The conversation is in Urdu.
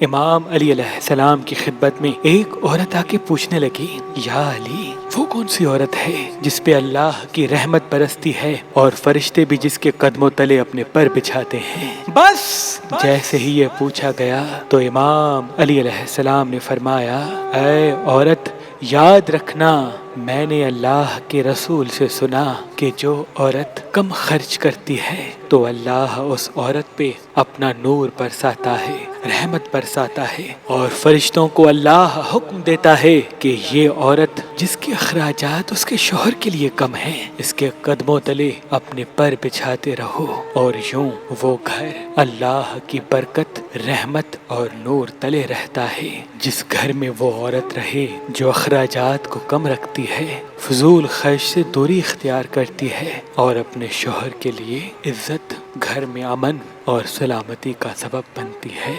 امام علی علیہ السلام کی خدمت میں ایک عورت آ کے پوچھنے لگی، یا علی، وہ کون سی عورت ہے جس پہ اللہ کی رحمت برستی ہے اور فرشتے بھی جس کے قدموں تلے اپنے پر بچھاتے ہیں؟ بس جیسے ہی یہ پوچھا گیا تو امام علی علیہ السلام نے فرمایا، اے عورت، یاد رکھنا، میں نے اللہ کے رسول سے سنا کہ جو عورت کم خرچ کرتی ہے تو اللہ اس عورت پہ اپنا نور برساتا ہے، رحمت برساتا ہے، اور فرشتوں کو اللہ حکم دیتا ہے کہ یہ عورت جس کے اخراجات اس کے شوہر کے لیے کم ہیں، اس کے قدموں تلے اپنے پر بچھاتے رہو، اور یوں وہ گھر اللہ کی برکت، رحمت اور نور تلے رہتا ہے۔ جس گھر میں وہ عورت رہے جو اخراجات کو کم رکھتی ہے، فضول خرچ سے دوری اختیار کرتی ہے، اور اپنے شوہر کے لیے عزت، گھر میں امن اور سلامتی کا سبب بنتی ہے،